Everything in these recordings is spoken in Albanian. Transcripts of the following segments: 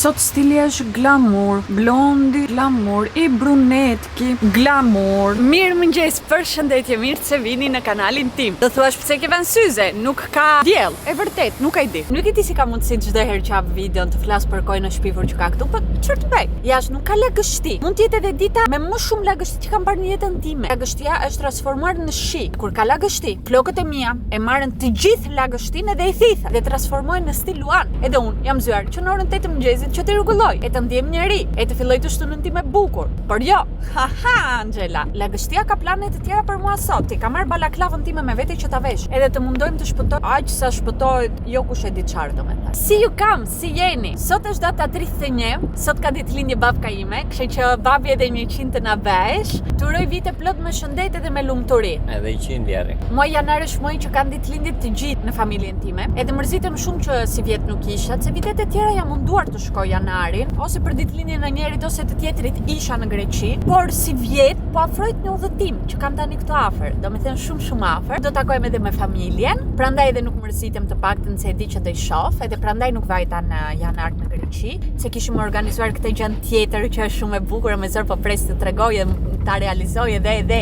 Sot stili është glamour, blondi, glamour, i brunetki, glamour. Mirë mëngjes, përshëndetje, mirë se vini në kanalin tim. Do thuash pse ke vënë syze, nuk ka diell. E vërtet, nuk e di. Nuk e di si ka mundësi çdo herë që hap videon të flas për kojën e shpifur që ka këtu, po çfarë të bëj? Jashtë nuk ka lagështi. Mund të jetë edhe dita me më shumë lagështi që kam parë në jetën time. Lagështia është transformuar në shi. Kur ka lagështi, flokët e mia e marrin të gjithë lagështinë dhe e thithën dhe transformojnë në stil Luan. Edhe unë jam zyer që në orën 8 të mëngjesit që të rregulloj, e të ndjem njëri, e të filloj të shtunën time bukur. Por jo, haha, Angela, lagështia ka plane të tjera për mua sot. Ti ka marrë balaklavën time me vete që ta vesh, edhe të mundojmë të shpëtoj aq sa shpëtohet, jo kush e di çfarë domethënë. Si ju kam, si jeni? Sot është data 31, sot ka ditëlindje babka ime, kështu që babi edhe 100 të na vesh. Turoj vite plot me shëndet edhe me lumturi. Edhe 100 jeri. Muaj janar është muaj që kanë ditëlindje të gjithë në familjen time. Edhe mërzitem shumë që si vjet nuk isha, se vitet e tjera jam munduar të shkoj janarin, ose për ditëlindjen e njërit ose të tjetrit isha në Greqi, por si vjet po afrohet një udhëtim që kam tani këtu afër, domethënë shumë afër. Do takohem edhe me familjen, prandaj edhe nuk mërzitem të paktën se e di që do i shoh, edhe prandaj nuk vajta në janar në Greqi, se kishim organizuar këtë gjë tjetër që është shumë e bukur, me zor po pres të tregoj, ta realizoj edhe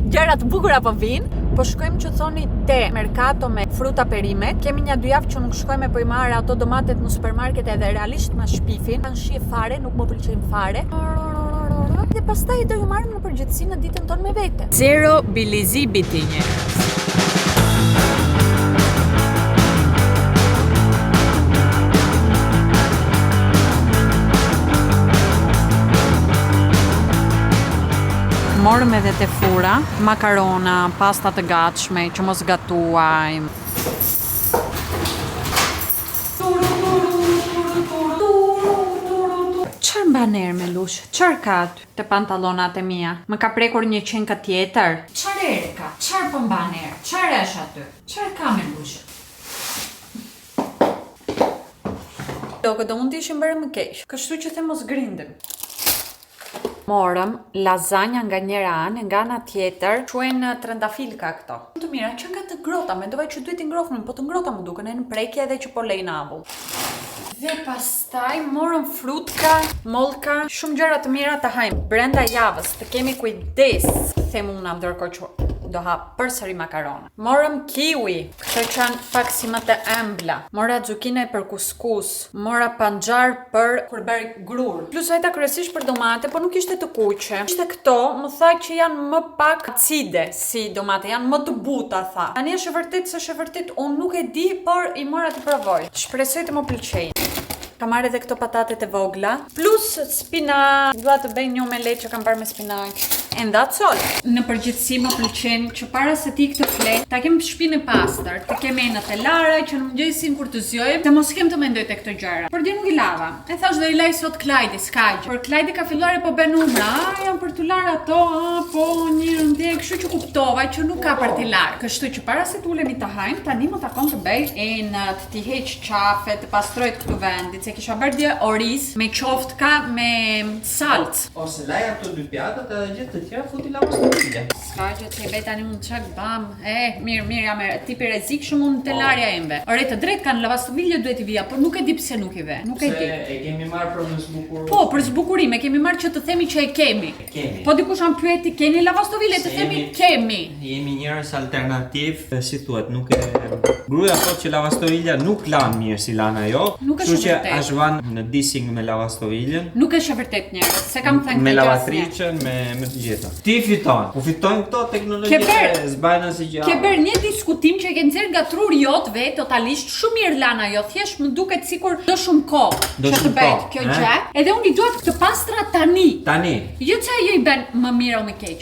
gjëra të bukura po vinë. Po shkojmë që thoni te Mercato me fruta perimet. Kemi një 2 javë që nuk shkojmë, po i marr ato domatet në supermarket edhe realisht ma shpifin. Kanë shije fare, nuk më pëlqejnë fare. Dhe pastaj do ju marrim në përgjithësi në ditën tonë me vete. Zero bilizi bitinje. Morëm edhe te fura, makarona, pasta të gatshme, që mos gatuajmë. Çfarë mban erë me lush? Çfarë ka aty te pantallonat e mia? Më ka prekur një qenkë tjetër? Çfarë erë ka? Çfarë po mban erë? Çfarë është aty? Çfarë ka me lush? Do mund të ishim bërë më keq, kështu që them mos grindim. Morëm lasagna nga njëra anë, nga ana tjetër quhen trëndafilka këto. Të mira, që nga të grota, mendova që duhet i ngrohnin, po të ngrota më duken në prekje edhe që po lejnë avull. Dhe pastaj morëm frutka, mollka, shumë gjëra të mira të hajmë brenda javës, të kemi kujdes, them unë ndërkohë që do hap përsëri makarona. Morëm kiwi, këto që janë pak si më të ëmbla. Mora zukine për kuskus, mora panxhar për kur bëj grur. Plus ajta kryesisht për domate, por nuk ishte të kuqe. Ishte këto, më tha që janë më pak acide si domate, janë më të buta, tha. Tani është e vërtet, s'është e vërtet, unë nuk e di, por i mora të provoj. Shpresoj të më pëlqejnë. Kam marrë edhe këto patatet e vogla, plus spinaq. Dua të bëj një omelet që kam parë me spinaq. And that's all. Në përgjithësi më pëlqen që para se ti këtë flet, ta kem shtëpinë e pastër, të kem enët e lara që në mëngjesin kur të zgjohem, të mos kem të mendoj te këto gjëra. Por dje nuk i lava. E thash do i laj sot Klajdi, s'ka gjë. Por Klajdi ka filluar e po bën numra. Janë për të larë ato, po njërën dhe, kështu që kuptova që nuk ka për t'i larë. Kështu që para se t'ulemi të hajmë, tani më takon të bëj enët, t'i heq qafe, të pastroj këtu vendit. Se kisha bërë dje oriz me qoftka me salcë. Ose laj ato 2 pjatat edhe gjithë të tjera futi lavastovigje. Ska që të bej tani unë çak bam. Mirë jam tipi rrezikshëm unë te larja emve. Ore të drejt kanë lavastovigje duhet i vija, por nuk e di pse nuk i ve. Nuk e di. Se e kemi marrë për në zbukurim. Po, për zbukurim e kemi marrë që të themi që e kemi. Po dikush an pyeti, keni lavastovigje, të themi kemi. Jemi njerëz alternativ, si thuhet, nuk e gruaja thotë që lavastovigja nuk lan mirë si lan ajo. Kështu që as van në dissing me lavastovigjen. Nuk është e vërtet njerëz, se kam thënë me lavatricën, me të gjitha. Ti fiton. Po fitojnë këto teknologjitë zbajnë si gjë. Ke bërë një diskutim që e ke nxjerr nga truri jot vet totalisht shumë mirë lana jo, thjesht më duket sikur do shumë kohë që të bëhet kjo gjë. Edhe unë i dua të pastra tani. Jo që ajo i bën më mirë o më keq.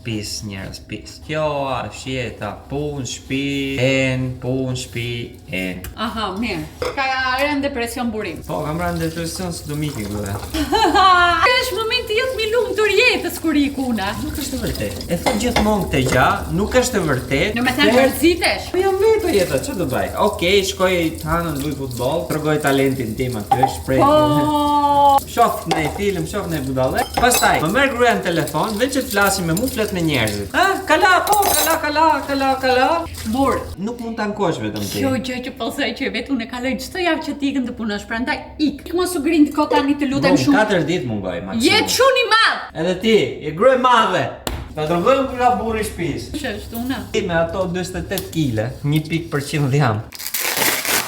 Pis njerëz, pis. Kjo është jeta, punë, shtëpi, Aha, mirë. Ka rënë depresion burim. Po, kam rënë depresion së do miki këve. Është momenti jot mi lumtur jetës kur i kuna. Nuk është e vërtet. E thot gjithmonë këtë gjë, nuk është e vërtet. Në me thënë mërzitesh. Po jam vetë jeta, ç'do të bëj? Okej, shkoj të hanën luaj futboll, tregoj talentin tim aty, shpreh. shoh në film, shoh në budallë. Pastaj më merr gruaja në telefon, veç që të flasim me mua, flet me njerëzit. Kala. Mor, Nuk mund ta ankosh vetëm ti. kjo gjë që po thoj që vetë unë e kaloj çdo javë që ti ikën të punosh, prandaj ik. Ik mos u grind kot tani të lutem shumë. 4 ditë mungoj maksimum. Je çun i madh. Edhe ti, je grua e madhe. Ta trovojmë kur ka burri i shtëpisë. Ç'është una? Me ato 48 kg, 1 pikë për 100 jam.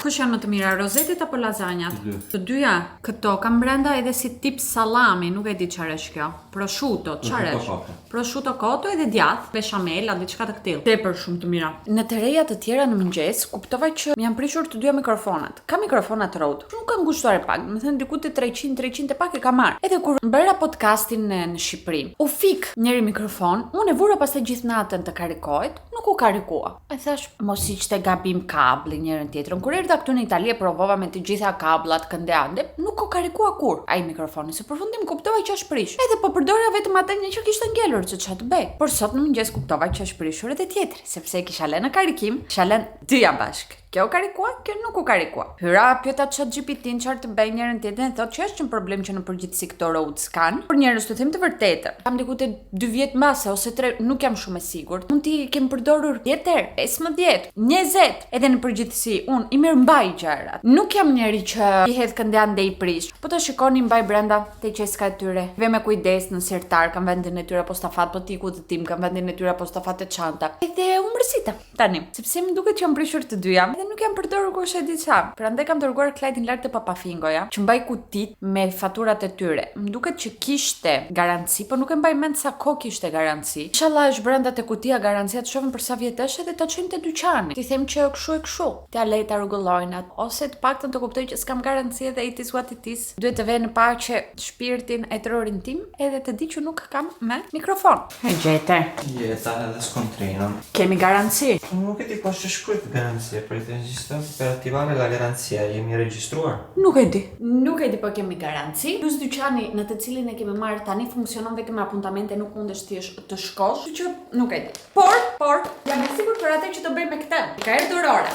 Kush janë më të mira, rozetit apo lazanjat? Të dyja. Këto kam brenda edhe si tip sallami, nuk e di çfarë është kjo. Prosciutto, çfarë është? Prosciutto cotto edhe djath, bechamel, diçka të këtill. Tepër shumë të mira. Në të reja të tjera në mëngjes, kuptova që më janë prishur të dyja mikrofonat. Ka mikrofonat Rode. Nuk kam ngushtuar e pak, më thënë diku te 300 e pak e kam marr. Edhe kur bëra podcastin në Shqipëri, u fik njëri mikrofon, unë e vura pastaj gjithë natën të karikohet, nuk u karikua. E thash, mos ishte gabim kabli njërin tjetrën. Kur erdha këtu në Itali e provova me të gjitha kabllat këndeande, nuk u karikua kur. Ai mikrofoni së përfundim kuptova që është prish. Edhe po përdora vetëm atë një që kishte ngelur që ç'a të bëj. Por sot në mëngjes kuptova që është prishur edhe tjetri, sepse e kisha lënë në karikim, kisha lënë dyja bashk. Kjo u karikua, kjo nuk u karikua. Hyra pyeta ChatGPT-n çfarë të bëj njërin tjetrin, thotë që është një problem që në përgjithësi këto Rode s'kan. Por njerëz të them të vërtetën. Kam diku te 2 vjet mbase ose 3, nuk jam shumë e sigurt. Mund t'i kem përdorur 10 herë, 15, 20, edhe në përgjithësi unë i mirëmbaj gjërat. Nuk jam njeri që i hedh këndean dhe i prish. Po të shikoni mbaj brenda te qeska e tyre. Ve me kujdes në sirtar, kam vendin e tyre postafat potikut të tim, kam vendin e tyre postafat të çanta. Edhe u mërzita tani, sepse më duket që jam prishur të dyja. Nuk jam përdorur kush e di çfarë. Prandaj kam dërguar Klajtin lart te Papafingoja, që mbaj kutit me faturat e tyre. Më duket që kishte garanci, po nuk e mbaj mend sa kohë kishte garanci. Inshallah është brenda te kutia garancia të shohim për sa vjet është edhe ta çojmë te dyqani. Ti them që kështu e kështu. T'ia lej ta rregullojnë atë, ose të paktën të kuptoj që s'kam garanci edhe it is what it is. Duhet të vë në paqe shpirtin e trorin tim edhe të di që nuk kam me mikrofon. E gjete. Jeta edhe scontrino. Kemi garanci. Nuk e di po që shkruajt garancia për të sistem per attivare la garanzia, jemi regjistruar? Nuk e di. Nuk e di po kemi garanci. Plus dyqani në të cilin e kemi marrë tani funksionon vetëm me apuntamente, nuk mundesh të shkosh, që nuk e di. Por jam e sigurt për atë që do bëj me këtë. Ka erdhur ora.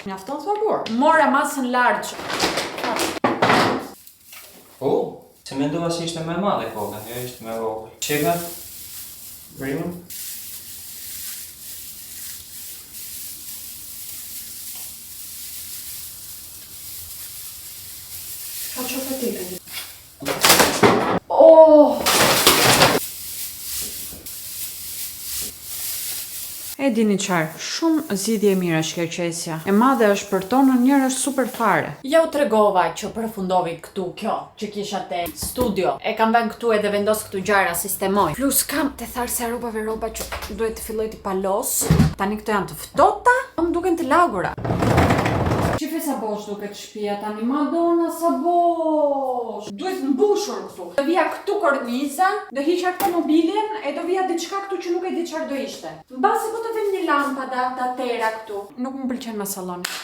Mjafton favor. Mora masën larg. Se mendova se ishte më e madhe koka, jo ishte më e vogël. Çega? Brimën? Faccio fatica. Oh! E dini qarë, shumë zgjidhje e mirë është kjo qesja. E madhe është për tonën, njërë është super fare. Ja u tregova që përfundovi këtu kjo, që kisha te studio. E kam vënë këtu edhe vendos këtu gjara, sistemoj. Plus kam të tharëse roba që duhet të filloj të palos. Tani këto janë të ftohta, më duken të lagura. Qife sa bosh duket shtëpia tani, Madonna sa bosh! Duhet mbushur këtu. Do vija këtu korniza, do hiqa këtë mobiljen e do vija diçka këtu që nuk e di çfarë do ishte. Mbasi po të vëm një lampada da tera këtu. Nuk më pëlqen me salloni.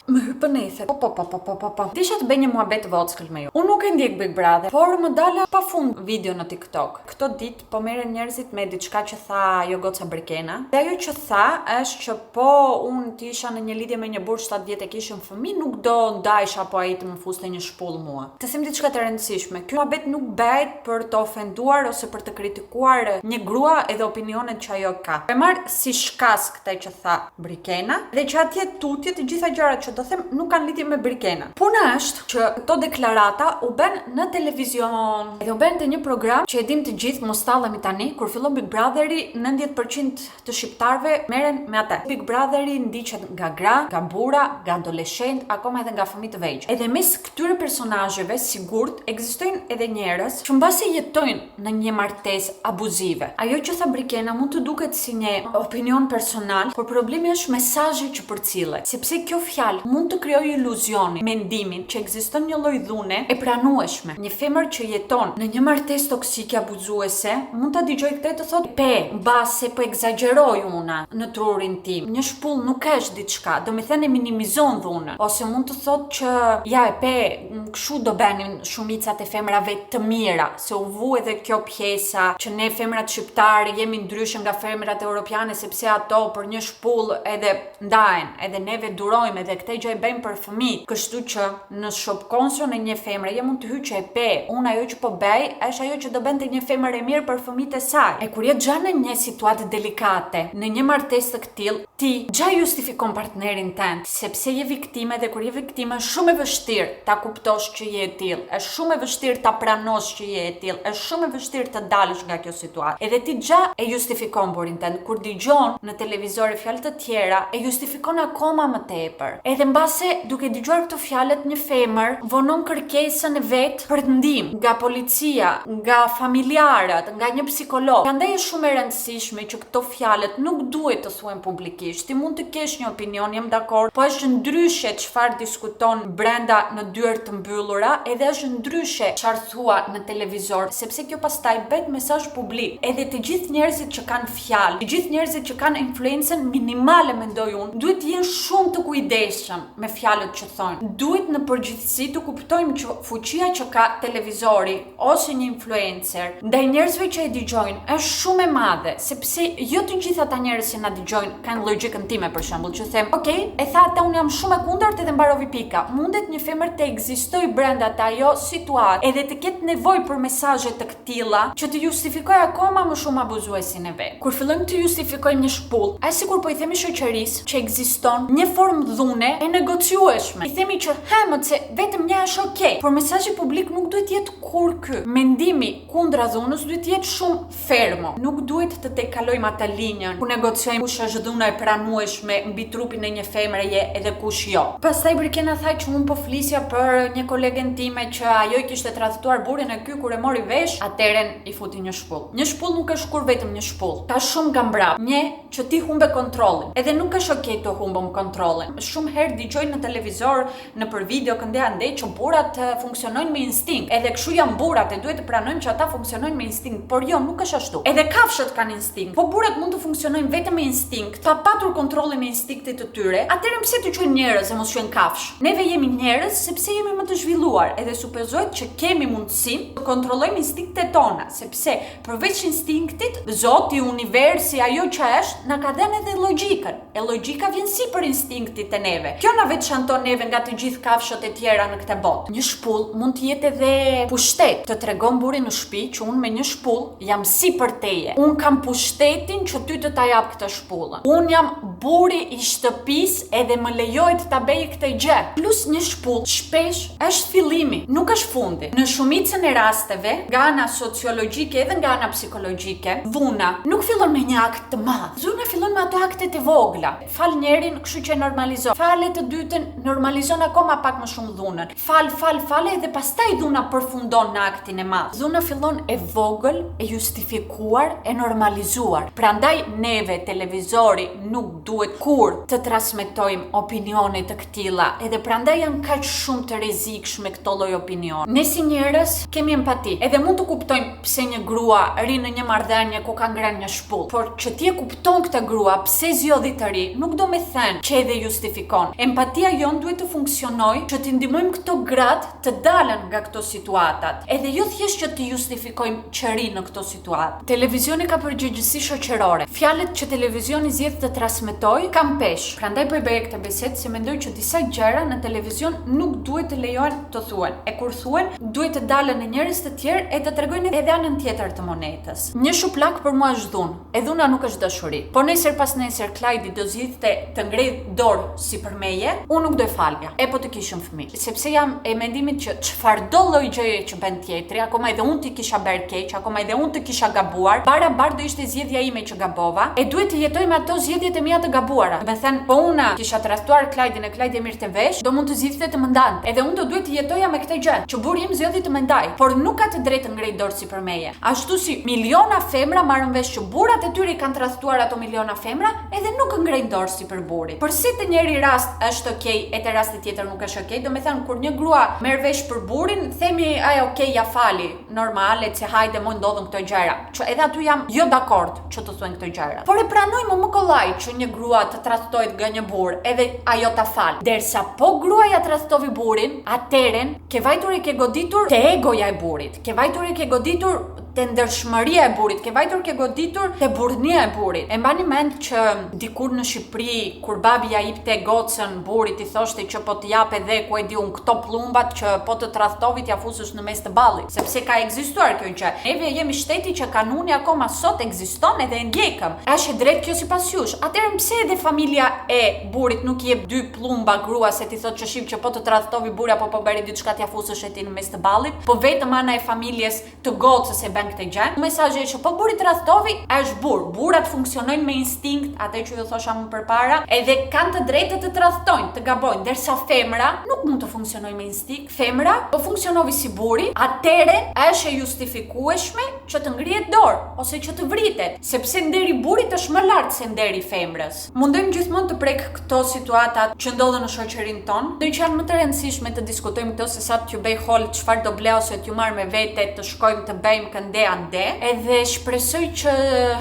Më hypën ethet. Po. Disha të bëj një muhabet vockël me ju. Unë nuk e ndjek Big Brother, por më dala pa fund video në TikTok. Këto ditë po merren njerëzit me diçka që tha ajo goca Brikena. Dhe ajo që tha është që po unë të isha në një lidhje me një burrë 7 vjet e kishim fëmijë, nuk do ndajsh apo ai të më fuste një shpull mua. Të them diçka të rëndësishme. Ky muhabet nuk bëhet për të ofenduar ose për të kritikuar një grua edhe opinionet që ajo ka. E marr si shkas këtë që tha Brikena dhe që atje tutje të gjitha gjërat që do them nuk kanë lidhje me Brikena. Puna është që këto deklarata u bën në televizion. Edhe u bën te një program që e dim të gjithë, mos tallemi tani, kur fillon Big Brotheri, 90% të shqiptarëve merren me atë. Big Brotheri ndiqet nga gra, nga burra, nga adoleshent, akoma edhe nga fëmijë të vegjël. Edhe mes këtyre personazheve sigurt ekzistojnë edhe njerëz që mbasi jetojnë në një martesë abuzive. Ajo që tha Brikena mund të duket si një opinion personal, por problemi është mesazhi që përcillet, sepse kjo fjalë mund të krijojë iluzionin, mendimin që ekziston një lloj dhune e pranueshme. Një femër që jeton në një martesë toksike abuzuese mund ta dëgjojë këtë të thotë, mbase po egzagjeroj una në trurin tim. Një shpull nuk është diçka, domethënë minimizon dhunën. Ose mund të thotë që ja kështu do bënin shumicat e femrave të mira, se u vu edhe kjo pjesa që ne femrat shqiptare jemi ndryshe nga femrat europiane sepse ato për një shpull edhe ndahen, edhe neve durojmë edhe këtë këtë gjë e bëjmë për fëmijë. Kështu që në shopkonson e një femre je mund të hyj që e pe. Unë ajo që po bëj është ajo që do bënte një femër e mirë për fëmijët e saj. E kur je xha në një situatë delikate, në një martesë të tillë, ti xha justifikon partnerin tënd, sepse je viktime dhe kur je viktime është shumë e vështirë ta kuptosh që je e tillë, është shumë e vështirë ta pranosh që je e tillë, është shumë e vështirë të dalësh nga kjo situatë. Edhe ti xha e justifikon burin tënd. Kur dëgjon në televizor fjalë të tjera, e justifikon akoma më tepër. Edhe mbase duke dëgjuar këto fjalët një femër vonon kërkesën e vet për ndihmë nga policia, nga familjarët, nga një psikolog. Prandaj është shumë e rëndësishme që këto fjalët nuk duhet të thuhen publikisht. Ti mund të kesh një opinion, jam dakord, po është ndryshe çfarë diskuton brenda në dyert të mbyllura, edhe është ndryshe çfarë thua në televizor, sepse kjo pastaj bëhet mesazh publik. Edhe të gjithë njerëzit që kanë fjalë, të gjithë njerëzit që kanë influencën minimale, mendoj unë, duhet të jenë shumë të kujdesshëm me fjalët që thonë. Duhet në përgjithësi të kuptojmë që fuqia që ka televizori ose një influencer ndaj njerëzve që e dëgjojnë është shumë e madhe, sepse jo të gjithë ata njerëz që na dëgjojnë kanë logjikën time, për shembull, që them, "Ok, e tha ata, unë jam shumë e kundërt edhe mbarovi pika." Mundet një femër të ekzistojë brenda të ajo situatë edhe të ketë nevojë për mesazhe të këtilla që të justifikojë akoma më shumë abuzuesin e vet. Kur fillojmë të justifikojmë një shpull, ai sikur po i themi shoqërisë që ekziston një formë dhune e negociueshme. I themi që më se vetëm një është okay, por mesazhi publik nuk duhet të jetë kur ky. Mendimi kundra dhunës duhet të jetë shumë fermo. Nuk duhet të tejkalojmë atë linjën ku negociojmë kush është dhuna e pranueshme mbi trupin e një femre edhe kush jo. Pastaj Brikena tha që unë po flisja për një kolegen time që ajo i kishte tradhtuar burrin e ky kur e mori vesh, atëren i futi një shpull. Një shpull nuk është kur vetëm një shpull. Ka shumë gambra. Një që ti humbe kontrollin. Edhe nuk është okay të humbëm kontrollin. Shumë herë dëgjoj në televizor, nëpër video këndej andej që burrat funksionojnë me instinkt. Edhe kështu janë burrat e duhet të pranojmë që ata funksionojnë me instinkt, por jo, nuk është ashtu. Edhe kafshët kanë instinkt. Po burrat mund të funksionojnë vetëm me instinkt, pa patur kontrollin e instinktit të tyre. Atëherë pse të quajnë njerëz e mos quajnë kafsh? Neve jemi njerëz sepse jemi më të zhvilluar, edhe supozohet që kemi mundësinë të kontrollojmë instinktet tona, sepse përveç instinktit, Zoti, universi, ajo që është, na ka dhënë edhe logjikën. E logjika vjen sipër instinktit e neve. Kjo na veçanton neve nga të gjithë kafshët e tjera në këtë botë. Një shpull mund të jetë edhe pushtet, të tregon burrin në shtëpi që unë me një shpull jam sipër teje. Unë kam pushtetin që ty të ta jap këtë shpullën. Unë jam burri i shtëpisë edhe më lejohet ta bëj këtë gjë. Plus një shpull shpesh është fillimi, nuk është fundi. Në shumicën e rasteve, nga ana sociologjike edhe nga ana psikologjike, dhuna nuk fillon me një akt të madh. Dhuna fillon me ato aktet e vogla. Fal njërin, kështu që normalizon. Fale të dytën, normalizon akoma pak më shumë dhunën. Fal edhe pastaj dhuna përfundon në aktin e madh. Dhuna fillon e vogël, e justifikuar, e normalizuar. Prandaj neve televizori nuk duhet kur të transmetojmë opinione të këtilla, edhe prandaj janë kaq shumë të rrezikshme këto lloj opinion. Ne si njerëz kemi empati, edhe mund të kuptojmë pse një grua rin në një marrëdhënie ku ka ngrënë një shpull, por që ti e kupton këtë grua pse zgjodhi të ri, nuk do me thënë që edhe justifikon. Empatia jon duhet të funksionojë që të ndihmojmë këto gratë të dalën nga këto situatat, edhe jo thjesht që të justifikojmë që rin në këto situatë. Televizioni ka përgjegjësi shoqërore. Fjalët që televizioni zgjedh të transmetojë kanë peshë. Prandaj po e bëj këtë bisedë se mendoj që disa gjëra në televizion nuk duhet të lejohen të thuhen. E kur thuhen, duhet të dalën në njerëz të tjerë e të tregojnë edhe anën tjetër të monetës. Një shuplak për mua është dhunë, e dhuna nuk është dashuri. Po nesër pas nesër Klajdi do zgjidhte të ngrej dorë si për meje, unë nuk do e falja. E po të kishim fëmijë, sepse jam e mendimit që çfarëdo lloj gjëje që bën tjetri, akoma edhe unë ti kisha bërë keq, akoma edhe unë të kisha gabuar, barabar do ishte zgjedhja ime që gabova, e duhet të jetoj me ato zgjedhjet e mia të gabuara. Do të thënë, po unë kisha tradhtuar Klajdin e Klajdi e mirë të vesh, do mund të zgjidhte të më ndante. Edhe unë do duhet të jetoja me këtë gjë, që burri im zgjodhi të më ndaj, por nuk ka të drejtë të ngrej dorë si për meje. Ashtu si miliona femra marrën vesh që burrat e tyre kanë tradhtuar ato miliona femra, edhe nuk ngrejnë dorë si për burrin. Përse të njëri rast është okay, e të rasti tjetër nuk është okay? Do me thënë, kur një grua merr vesh për burrin, themi ai okay, ja fali, normale, se hajde më ndodhen këto gjëra. Që edhe aty jam jo dakord që të thuhen këto gjëra. Por e pranojmë më kollaj që një grua të tradhtohet nga një burr, edhe ajo ta fal. Derisa po gruaja tradhtovi burrin, atëren ke vajtur e ke goditur te egoja e burrit. Ke vajtur e ke goditur te ndershmëria e burrit, ke vajtur ke goditur te burrnia e burrit. E mbani mend që dikur në Shqipëri, kur babi ja jepte gocën burrit, i thoshte që po të jap edhe ku e di un këto pllumbat që po të tradhtovit ja fusësh në mes të ballit, sepse ka ekzistuar kjo gjë. Neve jemi shteti që kanuni akoma sot ekziston edhe e ndjekëm. Është e drejtë kjo sipas jush. Atëherë pse edhe familja e burrit nuk i jep 2 pllumba grua se ti thotë që shif që po të tradhtovi burri apo po bëri diçka t'ja fusësh ti në mes të ballit, po vetëm ana e familjes të gocës e bën këtë gjë. Mesazhi është që po burri tradhtovi, është burr. Burrat funksionojnë me instinkt, atë që ju thosha më përpara, edhe kanë të drejtë të tradhtojnë, të gabojnë, ndërsa femra nuk mund të funksionojë me instinkt. Femra po funksionovi si burri, atëre është e justifikueshme që të ngrihet dorë ose që të vritet, sepse nderi burrit është më lart se nderi femrës. Mundojmë gjithmonë të prek këto situata që ndodhen në shoqërinë tonë, ndër që janë më të rëndësishme të diskutojmë këto se sa t'ju bëj hol çfarë do ble ose t'ju marr me vete të shkojmë të bëjmë kënde ande. Edhe shpresoj që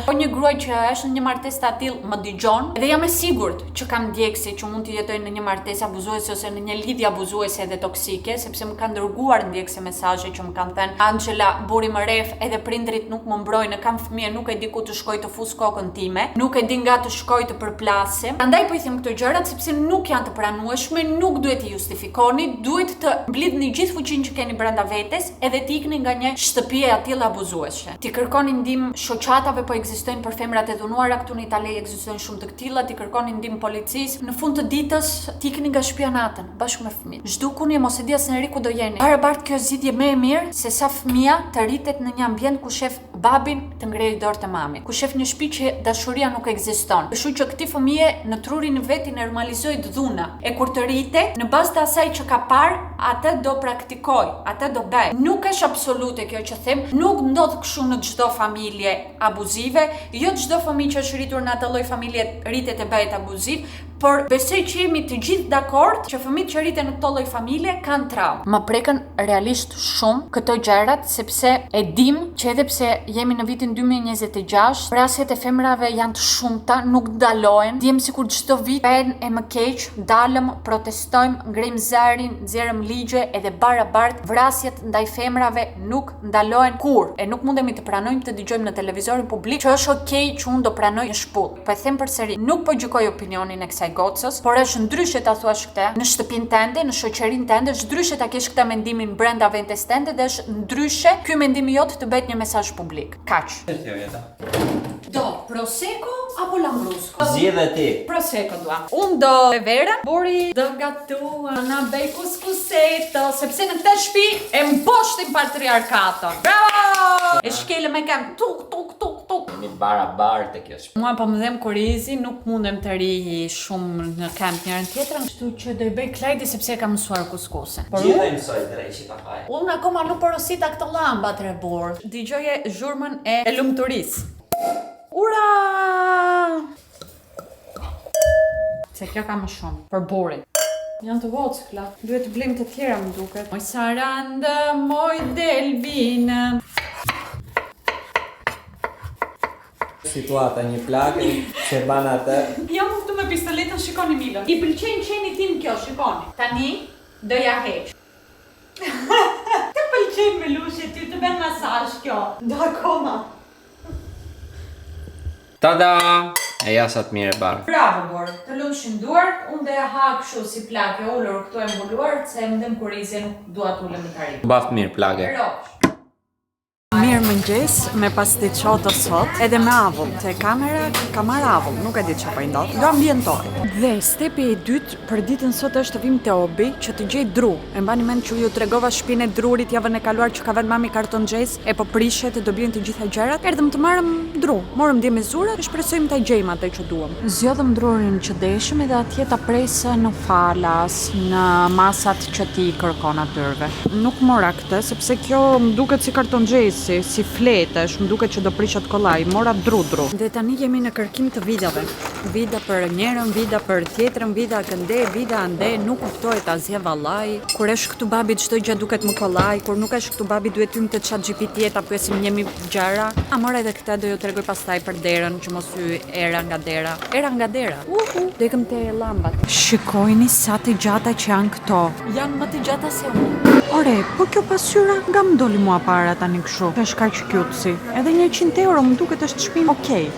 po një grua që është në një martesë të tillë më dëgjon, edhe jam e sigurt që kam djegësi që mund të jetojnë në një martesë abuzuese ose në një lidhje abuzuese edhe toksike, sepse më kanë dërguar ndjekse mesazhe që më kanë thënë Angela, burri më rref, edhe prindrit nuk më mbrojnë, kam fëmijë, nuk e di ku të shkoj të fus kokën time, nuk e di nga të shkoj të përplasim. Prandaj po i them këto gjërat sepse nuk janë të pranueshme, nuk duhet të justifikoni, duhet të mblidhni gjithë fuqinë që keni brenda vetes edhe të ikni nga një shtëpi e tillë abuzuese. Ti kërkoni ndihmë shoqatave, po ekzistojnë për femrat e dhunuara këtu në Itali, ekzistojnë shumë të tilla, ti kërkoni ndihmë policisë. Në fund të ditës ti ikni nga shtëpia natën bashkë me fëmijët. Zhdukuni mos e di asnjëri ku do jeni. Barabart kjo zgjidhje më e mirë se sa fëmia të rritet në një ambient ku shef babin të ngrejë dorë të mamit, ku shef një shtëpi që dashuria nuk ekziston. Kështu që këtij fëmije në trurin e vet i normalizoi dhuna. E kur të rritet, në bazë të asaj që ka parë, atë do praktikoj, atë do bëj. Nuk është absolute kjo që them, nuk ndodh kështu në çdo familje abuzive, jo çdo fëmijë që është rritur në atë lloj familje rritet e bëhet abuziv, por besoj që jemi të gjithë dakord që fëmijët që rriten në këto lloj familje kanë traumë. Më prekën realisht shumë këto gjërat sepse e dim që edhe pse jemi në vitin 2026, vrasjet e femrave janë të shumta, nuk ndalohen. Diem sikur çdo vit pen e më keq, dalëm, protestojmë, ngrejmë zërin, nxjerrëm ligje edhe barabart vrasjet ndaj femrave nuk ndalohen kurrë. E nuk mundemi të pranojmë të dëgjojmë në televizorin publik që është okay që unë do pranoj një shpull. Po e them përsëri, nuk po gjykoj opinionin e kësaj gocës, por është ndryshe ta thuash këtë në shtëpinë tënde, në shoqërinë tënde, është ndryshe ta kesh këtë mendimin brenda vetes tënde dhe është ndryshe ky mendim jot të bëhet një mesazh publik. Kaq. Do prosecco apo lambrusco? Zgjedhë ti. Prosecco dua. Unë do vera, bori do gatua na bëj kuskuseto, sepse në këtë shtëpi e mposhtim patriarkaton. Bravo! E shkelëm e kam tuk tuk tuk tuk. Një barabart e kjo shtëpi. Mua po më dhem kurizi, nuk mundem të ri shumë në kamp njërën tjetrën, kështu që do i bëj klajdi sepse kam mësuar kuskuse. Por Gjithë e mësoj drejt ta faj. unë akoma nuk porosita këto llamba të rebor. Dëgjoje zhurmën e lumturisë. Ura! Se kjo ka më shumë, për burin. Janë të vockla, duhet të blejmë të tjera më duket. Moj sarandë, moj delvinë. Situata një plagë që ban atë. Jam këtu me pistoletën, shikoni Milën. I pëlqen qeni tim kjo, shikoni. Tani, do ja heq. Të pëlqen me lushe ty, të bën masazh kjo. Do akoma. Tada! E jasat mirë barë. Bravo, Bor. Të lushin duart, unë dhe ja ha kështu si plagë e ullur këtu e mbuluar, se më dhem kurizje nuk dua t'ullem në tarim. Baft mirë plagë. Rosh. Mirë mëngjes, me pasti qoto sot, edhe me avull, te kamera ka marrë avull, nuk e di që po i ndodh, do ambientoj. Dhe stepi i dytë për ditën sot është të vim te obi që të gjej dru. E mbani mend që ju tregova shtëpinë e drurit javën e kaluar që ka vënë mami kartonxhes, e po prishet e do bien të gjitha gjërat. Erdhëm të marrëm dru, morëm dje me zura dhe shpresojmë ta gjejmë atë që duam. Zgjodhëm drurin që deshëm edhe atje ta presë në falas, në masat që ti kërkon atyrve. Nuk mora këtë sepse kjo më duket si kartonxhes, si fletesh, më duket që do prishat kollaj, mora dru. Dhe tani jemi në kërkim të vidave. Vida për njërën, vida për tjetrën, vida kënde, vida ande, nuk kuptohet asgjë vallaj. Kur është këtu babi çdo gjë duket më kollaj, kur nuk është këtu babi duhet hym te ChatGPT ta pyesim njëmi gjëra. A mora edhe këtë do ju tregoj pastaj për derën që mos hy era nga dera. Era nga dera. Do ikëm te llambat. Shikojini sa të gjata që janë këto. Janë më të gjata se unë. Ore, po kjo pasyra nga më doli mua para tani kështu. Është kaq cute. Edhe 100 euro më duket është çmim okay.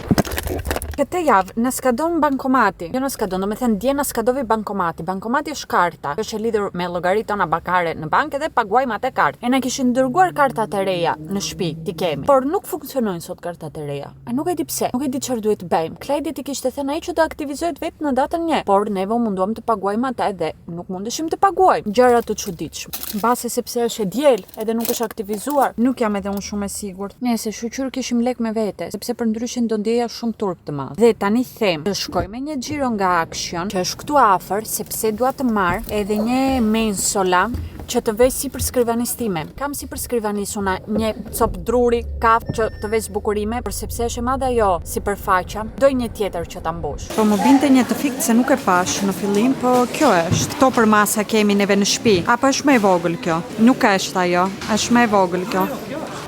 Këtë javë në skadon bankomati. Jo në skadon, do me thënë dje në skadove bankomati. Bankomati është karta. Është e lidhur me llogaritë tona bankare në bankë dhe paguajmë atë kartë. E na kishin dërguar kartat e reja në shtëpi, ti kemi. Por nuk funksionojnë sot kartat e reja. E nuk e di pse. Nuk e di çfarë duhet të bëjmë. Klajdi ti kishte thënë ai që do aktivizohet vetë në datën 1. Por neve munduam të paguajmë atë dhe nuk mundeshim të paguajmë. Gjëra të çuditshme. Mbase sepse është e diel edhe nuk është aktivizuar, nuk jam edhe unë shumë e sigurt. Nëse shoqyr kishim lek me vete, sepse përndryshe do ndjeja shumë turp të madh. Dhe tani them, të shkoj me një xhiro nga Action, që është këtu afër, sepse dua të marr edhe një mensola që të vej si për skrivanis time. Kam si për skrivanis una një cop druri, kafë që të vej zbukurime, për sepse është e madhe ajo si për faqa, doj një tjetër që ta mbush. Po më binte një të fikt se nuk e pash në fillim, po kjo është. To për masa kemi neve në shtëpi. Apo është më e vogël kjo? Nuk është ajo, është më e vogël kjo.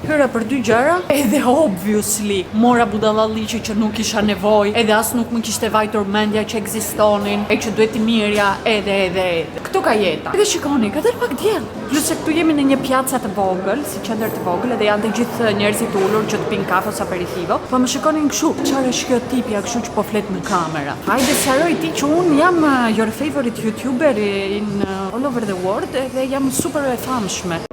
Hyra për 2 gjëra, edhe obviously mora budallalliqe që nuk isha nevojë, edhe as nuk më kishte vajtur mendja që ekzistonin, e që duhet i mirja, edhe. Këtu ka jeta. Edhe shikoni, ka del pak diell. Plus se këtu jemi në një piazza të vogël, si qendër të vogël, edhe janë të gjithë njerëzit ulur që të pinë kafe ose aperitivo. Po më shikonin kështu, çfarë është kjo tipja kështu që po flet në kamera. Hajde sqaroj ti që un jam your favorite YouTuber in all over the world dhe jam super e famshme.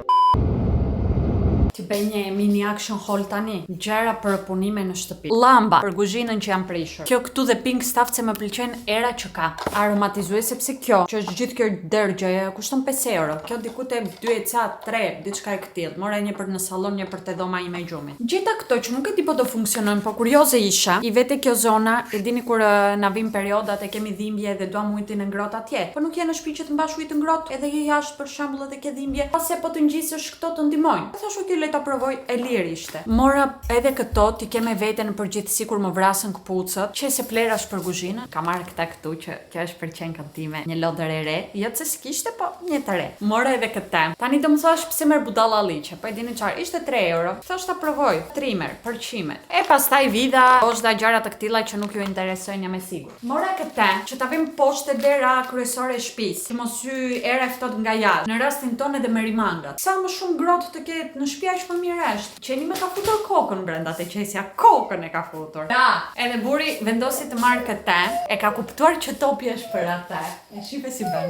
Ti bëj një mini action haul tani. Gjëra për punime në shtëpi. Llamba për kuzhinën që jam prishur. Kjo këtu dhe pink stuff se më pëlqen era që ka. Aromatizues sepse kjo, që është gjithë kjo dërgjë, kushton 5 euro. Kjo diku te 2 ca, 3, diçka e këtill. Mora një për në sallon, një për te dhoma ime e gjumit. Gjitha këto që nuk e di po do funksionojnë, po kurioze isha. I vete kjo zona, e dini kur na vin periodat e kemi dhimbje dhe duam ujin e ngrohtë atje. Po nuk je në shtëpi që të mbash ujë të ngrohtë, edhe je jashtë për shembull edhe ke dhimbje. Pasi po të ngjisësh këto të ndihmojnë. Thashë le ta provoj, e lirë ishte. Mora edhe këto, ti ke me vete në përgjithësi kur më vrasën këpucët, që se plerash për kuzhinën, ka marrë këta këtu që kjo është për qenkën time, një lodër e re, jo se s'kishte, po një të re. Mora edhe këtë. Tani do më thash pse merr budallalliqe, po e dini çfarë, ishte 3 euro. Thash ta provoj, trimmer, përqimet. E pastaj vida, poshta gjëra të këtilla që nuk ju interesojnë jam e sigurt. Mora këtë, që ta vim poshtë dera kryesore e shtëpisë, si mos hy era e ftohtë nga jashtë. Në rastin tonë edhe me rimangat. Sa më shumë grotë të ketë në shtëpi aq më mirë është. Qeni me ka futur kokën brenda te qesja, kokën e ka futur. Ja, edhe buri vendosi të marrë këtë, e ka kuptuar që topi është për atë. E shipe si bën.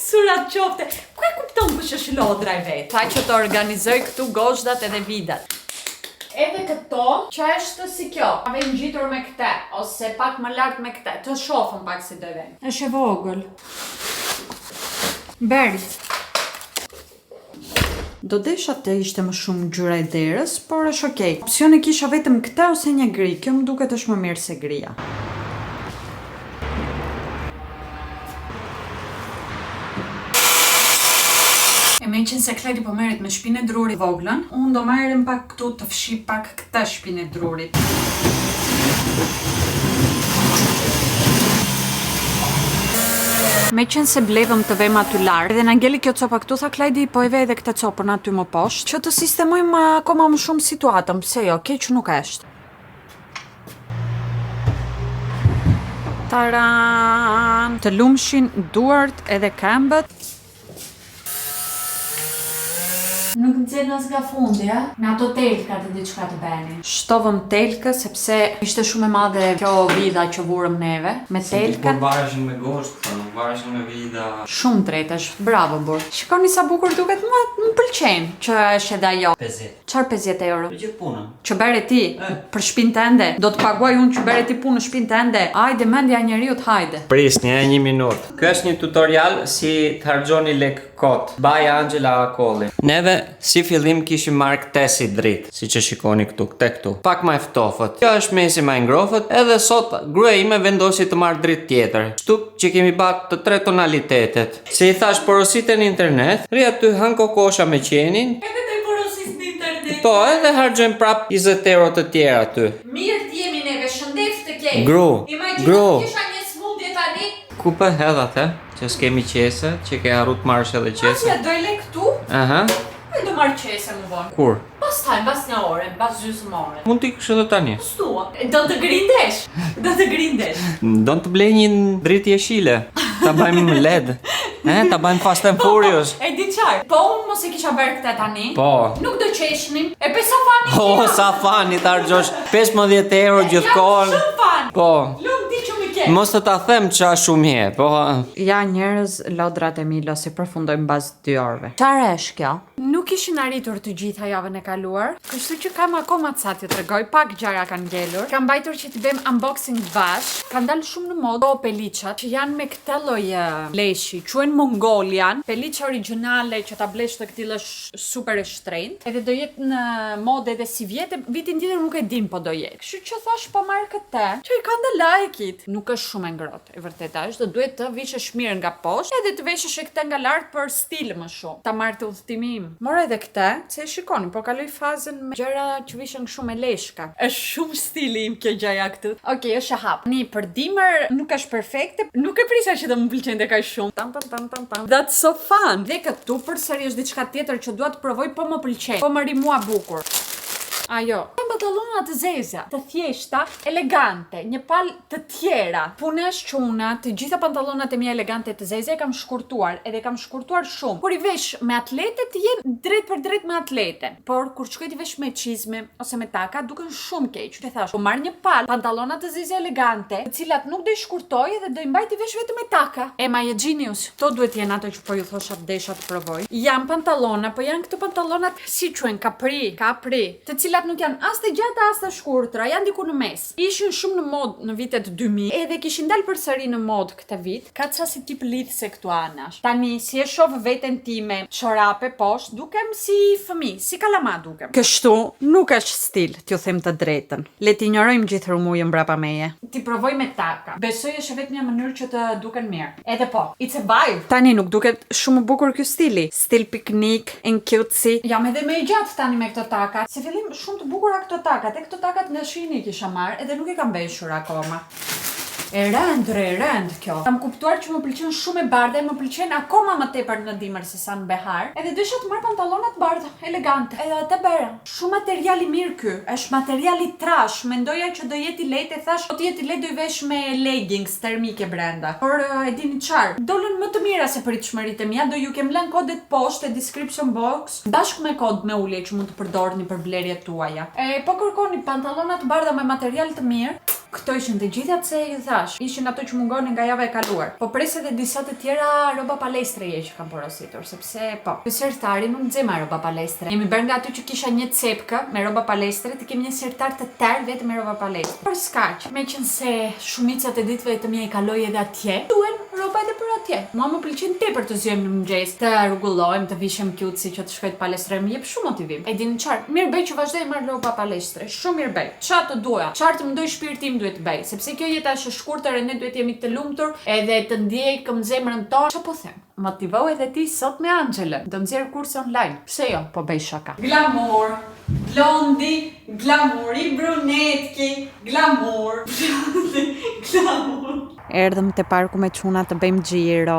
Surat qofte. Ku e kupton kush është lodra e vet? Tha që të organizoj këtu gozhdat edhe vidat. Edhe këto, që është si kjo, ave ngjitur me këtë, ose pak më lart me këtë, të shohëm pak si do vjen. Është e vogël. Beri. Do desha të ishte më shumë ngjyra e derës, por është okay. Opsione kisha vetëm këtë ose një gri, kjo më duket është më mirë se gria. E me qenë se Kledi po merret me shpinë e drurit voglën, unë do marrem pak këtu të fshi pak këtë shpinë e drurit. Me qenë se blevëm të vema aty larë, edhe në ngeli kjo copa këtu, tha Klajdi, po e vej edhe këtë copën aty më poshtë, që të sistemojmë akoma më shumë situatën, pse jo, keq nuk është. Taran! Të lumshin duart edhe këmbët. Nuk nxjerr as nga fundi, a? Me ato telka të diçka të bëni. Shtovëm telkë sepse ishte shumë e madhe kjo vida që vurëm neve, me telka. Po vareshin me gosht, nuk vareshin me vida. Shumë drejtash, bravo bur. Shikoni sa bukur duket, më pëlqen që është edhe ajo. 50. Çfarë 50 euro? Për gjithë punën. Që bëre ti për shtëpinë tënde. Do të paguaj unë që bëre ti punë në shtëpinë tënde. Hajde mendja e njeriut, hajde. Prisni, 1 minutë. Ky është një tutorial si të harxhoni lek kot. By Angela Akolli. Neve si fillim kishim marrë këtë si dritë, siç e shikoni këtu, këtu. Pak më e ftofët. Kjo është mesi më e ngrohtë, edhe sot gruaja ime vendosi të marrë dritë tjetër. Kështu që kemi bërë të 3 tonalitetet. Si i thash porositë në internet, rri aty han kokosha me qenin. Edhe te porosis në internet. Po, edhe harxojmë prap 20 euro të tjera aty. Mirë të jemi neve, shëndet të kemi. Gru. Kisha një smundje tani. Ku po hedhat që s'kemi qese, që ke harru të marrësh edhe qese. Asja doj le këtu. Aha. Ai do marr qese më vonë. Kur? Pastaj, mbas një ore, mbas gjysmë ore. Mund t'i kështë edhe tani. Stua. Do të grindesh. Do të grindesh. Do të blej një dritë jeshile. Ta bëjmë LED. Ta bëjmë Fast and Furious. E di qarë, po unë mos e kisha bërë këtë tani. Po. Nuk do qeshnim. E pe sa fani Oh, kina. sa fani ta harxosh 15 euro gjithkohon. Jam shumë fan. Po. Nuk di që mi ke. Mos të ta them qa shumë je, po. Ja njerëz, lodrat e Milo si përfundojnë mbas 2 orëve. Çfarë është kjo? Nuk ishin arritur të gjitha javën e kaluar, kështu që kam akoma ca t'ju tregoj, pak gjëra kanë ngelur. Kam mbajtur që t'i bëjmë unboxing bash. Kanë dalë shumë në modë pelichat që janë me këtë lloj leshi, quhen Mongolian, pelicë origjinale që ta blesh të këtij është super e shtrenjtë. Edhe do jetë në modë edhe si vjetë, vitin tjetër nuk e dim po do jetë. Kështu që thash po marr këtë, që i ka ndë like-it. Nuk është shumë e ngrohtë, e vërteta është, do duhet të vishesh mirë nga poshtë, edhe të veshësh këtë nga lart për stil më shumë. Ta marr të udhëtimin. Mora edhe këtë, se e shikoni, po kaloj fazën me gjëra që vishen shumë me leshka. Është shumë stili im kjo gjaja këtu. Okej, është e hap. Një për dimër nuk është perfekte, nuk e prisa që të më pëlqente kaq shumë. Tam. That's so fun. Dhe këtu përsëri është diçka tjetër që dua të provoj, po më pëlqen. Po më ri mua bukur. Ajo. Pantallona të zeza, të thjeshta, elegante, një palë të tjera. Punesh çuna, të gjitha pantallonat e mia elegante të zeza e kam shkurtuar, edhe kam shkurtuar shumë. Kur i vesh me atlete të jem drejt për drejt me atleten. Por kur shkoj të vesh me çizme ose me taka, duken shumë keq. Të thash, po marr një palë pantallona të zeza elegante, të cilat nuk do i shkurtoj edhe do i mbaj të vesh vetëm me taka. Ema je genius. To duhet të jenë ato që po ju thosha desha të provoj. Jan pantallona, po janë këto pantallonat si quhen kapri, të cilat nuk janë as të gjata as të shkurtra, janë diku në mes. Ishin shumë në modë në vitet 2000, edhe kishin dalë përsëri në modë këtë vit. Ka ca si tip lidhse këtu anash. Tani si e shoh veten time, çorape poshtë, dukem si fëmijë, si kalama dukem. Kështu nuk është stil, t'ju them të drejtën. Le të injorojmë gjithë rumujën mbrapa meje. Ti provoj me taka. Besoj është vetëm një mënyrë që të duken mirë. Edhe po, it's a vibe. Tani nuk duket shumë bukur ky stili. Stil piknik, and cutesy. Jam edhe më i gjatë tani me këto taka. Si fillim shumë të bukura këto takat, e këto takat nga Shini kisha marrë, edhe nuk i kam veshur akoma. E rënd kjo. Kam kuptuar që më pëlqen shumë e bardha, më pëlqen akoma më tepër në dimër se sa në behar. Edhe desha të marr pantallona të bardha, elegante. Edhe atë bëra. Shumë material i mirë ky. Është material i trash. Mendoja që do jetë i lehtë, thash, do të jetë i lehtë do i vesh me leggings termike brenda. Por e dini çfarë? Dolën më të mira se pritshmëritë mia, do ju kem lënë kodet poshtë e description box, bashkë me kod me ulje që mund të përdorni për blerjet tuaja. Po kërkoni pantallona të bardha me material të mirë. Këto ishin të gjithat se ju thash, ishin ato që mungonin nga java e kaluar. Po pres edhe disa të tjera roba palestreje që kam porositur, sepse po, ky sirtari nuk nxema roba palestre. Jemi bërë nga aty që kisha një cepkë me roba palestre, të kemi një sirtar të tërë vetëm me roba palestre. Por s'kaq, meqense shumicat e ditëve të mia i kaloj edhe atje, duhen roba edhe për atje. Mua më pëlqen tepër të zyem në mëngjes, të rregullojmë, të vishem cute që të shkoj të palestroj, më jep shumë motivim. E dini çfarë? Mirë bëj që vazhdoj marr roba palestre. Shumë mirë bëj. Çfarë të duaja? Çfarë të mendoj shpirti im duhet të bëj, sepse kjo jeta është e shkurtër e ne duhet jemi të lumtur edhe të ndjejmë zemrën tonë. Çfarë po them? Motivoj edhe ti sot me Anxhelën. Do nxjerr kurse online. Pse jo? Po bëj shaka. Glamour, blondi, glamour i brunetki, glamour, glamour. Erdhëm te parku me çuna të bëjmë xhiro,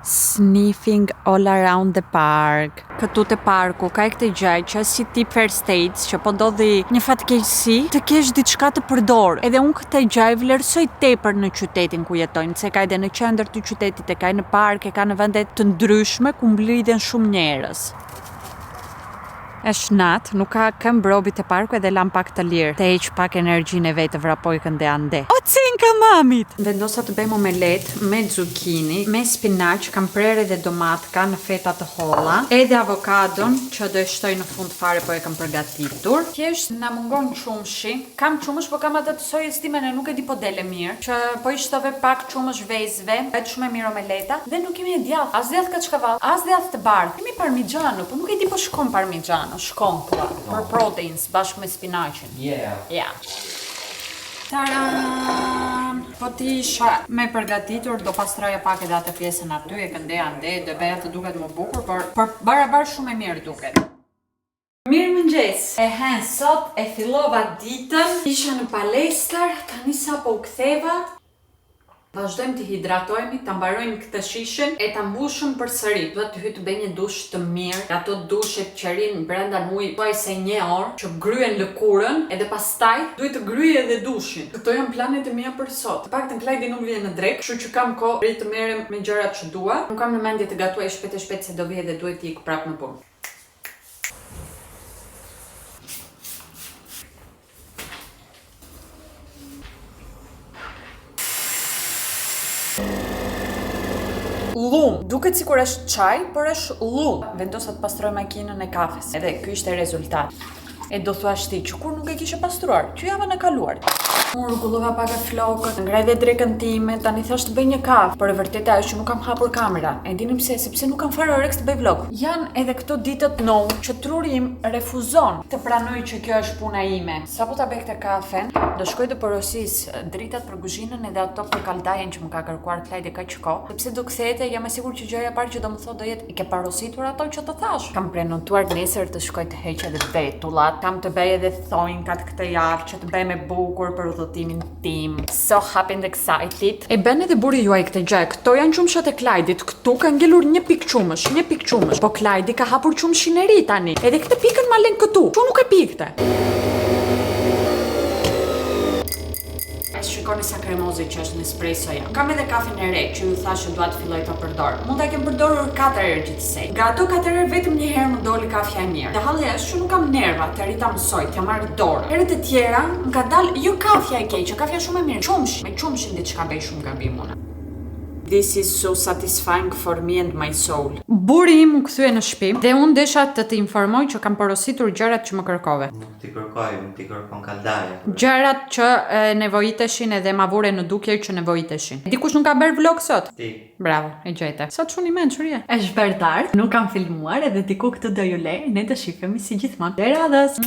sniffing all around the park. Këtu te parku ka këtë gjë që si tip first aids që po ndodhi një fatkeqësi, të kesh diçka të përdor. Edhe unë këtë gjë e vlerësoj tepër në qytetin ku jetojmë, se ka edhe në qendër të qytetit, e ka në park, e ka në vende të ndryshme ku mblidhen shumë njerëz. Është natë, nuk ka këm mbrobit të parku edhe lam pak të lirë. Të heq pak energjinë e vet të vrapoj kënde ande. O cinka mamit! Vendosa të bëjmë omelet me zucchini, me spinaq, kam prerë edhe domatka në feta të holla, edhe avokadon që do e shtoj në fund fare po e kam përgatitur. Thjesht na mungon qumshi. Kam qumësh, po kam atë të sojës time e nuk e di po dele mirë, që po i shtove pak qumësh vezëve, bëhet shumë e mirë omeleta dhe nuk kemi djath, as djath kaçkavall, as djath të bardhë. Kemi parmigiano, po nuk e di po shkon parmigiano. Shkon këta, për proteins, bashkë me spinaqin. Yeah. Taran! Po ti isha me përgatitur, do pastroja pak edhe atë pjesën aty, e këndeja ande, do beja të duket më bukur, por barabar shumë e mirë duket. Mirë mëngjes! Sot e fillova ditën, isha në palestër, tani sa po u ktheva. Vazhdojmë të hidratohemi, ta mbarojmë këtë shishin e ta mbushëm përsëri. Duhet të hyj të bëj një dush të mirë. Ato dushet që rin brenda në ujë thuaj se 1 orë, që gryen lëkurën edhe pastaj duhet të gryej edhe dushin. Këto janë planet e mia për sot. Të paktën Klajdi nuk vjen në drek, kështu që kam kohë për të merrem me gjërat që dua. Nuk kam në mendje të gatuaj shpejt e shpejt se do vi edhe duhet të ik prapë në punë. Lum, duket sikur është çaj, por është lum. Vendosa të pastroj makinën e kafes. Edhe ky ishte rezultati. E do thuash ti që kur nuk e kishe pastruar, që javën e kaluar. Unë rregullova pak e flokët, ngrej dhe drekën time, tani thash të bëj një kafë, por e vërteta është që nuk kam hapur kamera. E dini pse? Sepse nuk kam fare oreks të bëj vlog. Janë edhe këto ditët që truri im refuzon të pranoj që kjo është puna ime. Sapo ta bëj këtë kafen, do shkoj të porosis dritat për kuzhinën edhe ato për kaldajen që më ka kërkuar Klajdi kaq kohë, sepse do kthehete, jam e sigurt që gjëja e parë që do më thotë do jetë i ke parositur ato që të thash. Kam prenotuar nesër të shkoj të heq edhe vetullat, kam të bëj edhe thonjkat këtë javë që të bëj me bukur për udhëtimin tim. So happy and excited. E bën edhe buri juaj këtë gjë. Këto janë qumshat e Klajdit. Këtu ka ngelur një pikë qumësh. Po Klajdi ka hapur qumshin e ri tani. Edhe këtë pikën ma lën këtu. Çu nuk e pikte. Shikoni sa kremozi që është në espresso jam. Kam edhe kafen e re që ju thashë dua të filloj ta përdor. Mund ta kem përdorur 4 herë gjithsej. Nga ato 4 herë vetëm një herë më doli kafja e mirë. Dhe halli është që nuk kam nerva të rita mësoj, t'ja marr dorë. Herët e tjera nga dal jo kafja e keqe, kafja shumë e mirë. Qumshi, me qumshin diçka bëj shumë gabim unë. This is so satisfying for me and my soul. Buri im u kthye në shtëpi dhe unë desha të informoj që kam porositur gjërat që më kërkove. Nuk ti kërkon kaldaje. Gjërat që nevojiteshin edhe ma vure në dukje që nevojiteshin. Dikush nuk ka bërë vlog sot? Ti. Bravo, e gjete. Sot shumë i mençur je. Është vërtet, nuk kam filmuar edhe diku këtë do ju lej, ne të shihemi si gjithmonë. Deri radhës.